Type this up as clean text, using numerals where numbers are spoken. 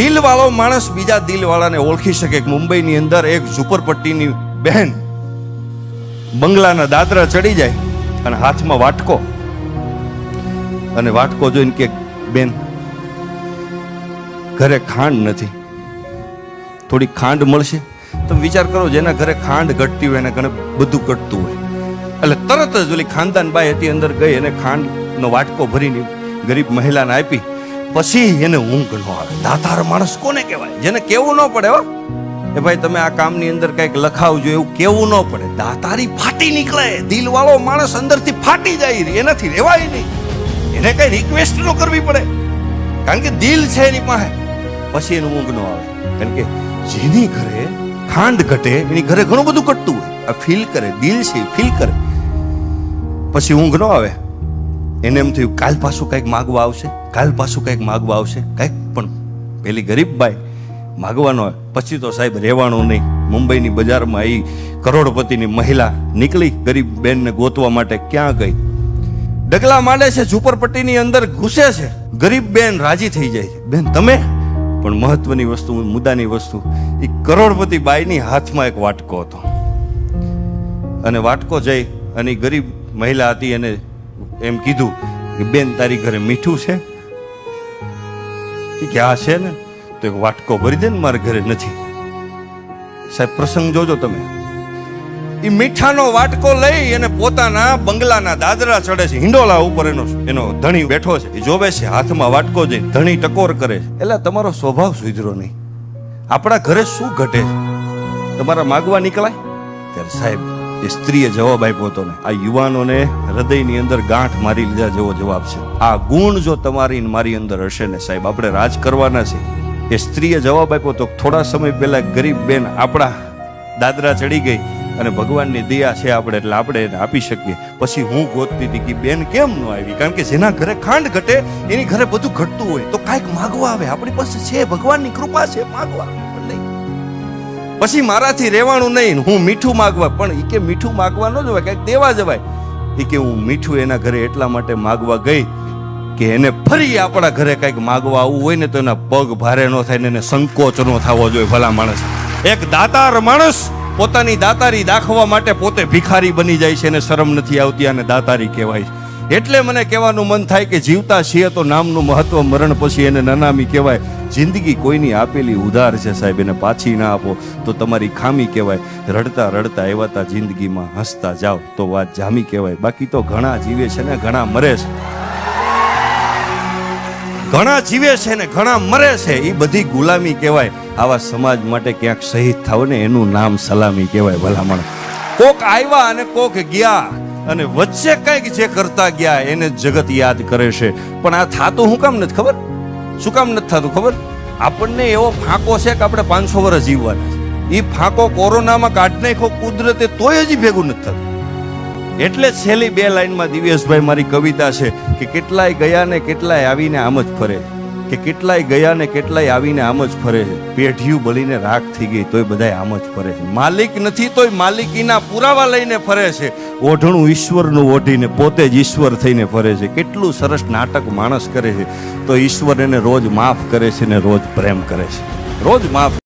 દિલવાળો માણસ બીજા દિલવાળાને ઓળખી શકે. મુંબઈની અંદર એક ઝુંપડપટ્ટીની બહેન બંગલાના દાદરા ચડી જાય અને હાથમાં વાટકો, અને વાટકો જોઈને કે બેન ઘરે ખાંડ નથી, થોડી ખાંડ મળશે? તમે વિચાર કરો, જેના ઘરે ખાંડ ઘટતી હોય એને ઘરે બધું ઘટતું હોય. એટલે તરત જ ઓલી ખાનદાન બાઈ હતી અંદર ગઈ અને ખાંડનો વાટકો ભરીને ગરીબ મહિલાને આપી. પછી એને ઊંઘ ન આવે. દાતાર માણસ કોને કહેવાય? જેને કેવું ન પડે હો એ ભાઈ તમે આ કામની અંદર કંઈક લખાવજો, એવું કેવું ન પડે. દાતારી ફાટી નીકળે. દિલવાળો માણસ અંદરથી ફાટી જાય, એનાથી રહેવાય નહીં. એને કઈ રિક્વેસ્ટ ન કરવી પડે, કારણ કે દિલ છે એની પાસે. પછી એનું ઊંઘ ન આવે, કારણ કે જેની ઘરે ખાંડ ઘટે એની ઘરે ઘણું બધું ઘટતું હોય. આ ફીલ કરે, દિલ છે ફીલ કરે. પછી ઊંઘ ન આવે. એને એમ થયું કાલ પાછું કંઈક માગવા આવશે, કાલ પાછું કંઈક માગવા આવશે, કંઈક. પણ પેલી ગરીબ બાઈ માગવાનો હોય પછી તો સાહેબ રહેવાનું નહીં. મુંબઈની બજારમાં એ કરોડપતિની મહિલા નીકળી ગરીબ બેનને ગોતવા માટે. ક્યાં ગઈ? ડગલા માંડે છે, ઝુંપડપટ્ટીની અંદર ઘૂસે છે. ગરીબ બેન રાજી થઈ જાય છે, બેન તમે. પણ મહત્વની વસ્તુ, મુદ્દાની વસ્તુ, એ કરોડપતિ બાઈની હાથમાં એક વાટકો હતો. અને વાટકો જઈ અને ગરીબ મહિલા હતી એને એમ કીધું કે બેન તારી ઘરે મીઠું છે? કે આ છે ને. તો એક વાટકો ભરી દે ને, મારે ઘરે નથી. સાહેબ પ્રસંગ જોજો તમે. એ મીઠાનો વાટકો લઈ અને પોતાના બંગલાના દાદરા ચડે છે. હિંડોલા ઉપર એનો ધણી બેઠો છે. એ જોવે છે, હાથમાં વાટકો જઈને ધણી ટકોર કરે છે. એટલે તમારો સ્વભાવ સુધરો નહીં. આપણા ઘરે શું ઘટે છે? તમારા માગવા નીકળાય ત્યારે સાહેબ એ સ્ત્રીએ જવાબ આપ્યો હતો ને, આ યુવાનોને હૃદયની અંદર ગાંઠ મારી લીધા જેવો જવાબ છે. આ ગુણ જો તમારી મારી અંદર હશે ને સાહેબ, આપણે રાજ કરવાના છે. એ સ્ત્રીએ જવાબ આપ્યો તો થોડા સમય પહેલા ગરીબ બેન આપણા દાદરા ચડી ગઈ અને ભગવાનની દયા છે આપણે એટલે આપણે એને આપી શકીએ. પછી હું ગોતતી હતી કે બેન કેમ ન આવી, કારણ કે જેના ઘરે ખાંડ ઘટે એની ઘરે બધું ઘટતું હોય તો કાંઈક માગવા આવે. આપણી પાસે છે, ભગવાનની કૃપા છે, માગવા નહીં. પછી મારાથી રહેવાનું નહીં, હું મીઠું માગવા. પણ એ કે મીઠું માગવા ન જવાય, કંઈક દેવા જવાય. એ કે હું મીઠું એના ઘરે એટલા માટે માગવા ગઈ કે એને ફરી આપણા ઘરે કંઈક માગવા આવવું હોય ને તો એના પગ ભારે ન થાય ને એને સંકોચ ન થવો જોઈએ. ભલા માણસ, એક દાતાર માણસ પોતાની દાતારી દાખવા માટે પોતે ભિખારી બની જાય છે, એને શરમ નથી આવતી, અને દાતારી કહેવાય છે. એટલે મને કહેવાનું મન થાય કે જીવતા છીએ તો નામનું મહત્વ, મરણ પછી એને નનામી કહેવાય. જિંદગી કોઈની આપેલી ઉધાર છે સાહેબ, એને પાછી ના આપો તો તમારી ખામી કહેવાય. રડતા રડતા એવાતા જિંદગીમાં હસતા જાઓ તો વાત જામી કહેવાય. બાકી તો ઘણા જીવે છે ને ઘણા મરે છે, ઘણા જીવે છે ને ઘણા મરે છે. એ બધી ગુલામી કહેવાય. આવા સમાજ માટે ક્યાંક શહીદ થાવ ને એનું નામ સલામી કહેવાય. ભલામણ કોક આવ્યા અને કોક ગયા, અને વચ્ચે કંઈક જે કરતા ગયા એને જગત યાદ કરે છે. પણ આ થાતું શું કામ નથી ખબર? શું કામ નથી થતું ખબર? આપણને એવો ફાંકો છે કે આપણે 500 વર્ષ જીવવાના છે. એ ફાંકો કોરોનામાં કાઢી નાખ્યો કુદરતે, તોય હજી ભેગું નથી થતું. એટલે છેલ્લી 2 લાઈનમાં દિવ્યેશભાઈ મારી કવિતા છે કે કેટલાય ગયા ને કેટલાય આવીને આમ જ ફરે, કે કેટલાય ગયા ને કેટલાય આવીને આમ જ ફરે છે. પેઢીયું બળીને રાખ થઈ ગઈ તોય બધાય આમ જ ફરે છે. માલિક નથી તોય માલિકીના પુરાવા લઈને ફરે છે. ઓઢણું ઈશ્વરનું ઓઢીને પોતે જ ઈશ્વર થઈને ફરે છે. કેટલું સરસ નાટક માણસ કરે છે તો ઈશ્વર એને રોજ માફ કરે છે ને રોજ પ્રેમ કરે છે, રોજ માફ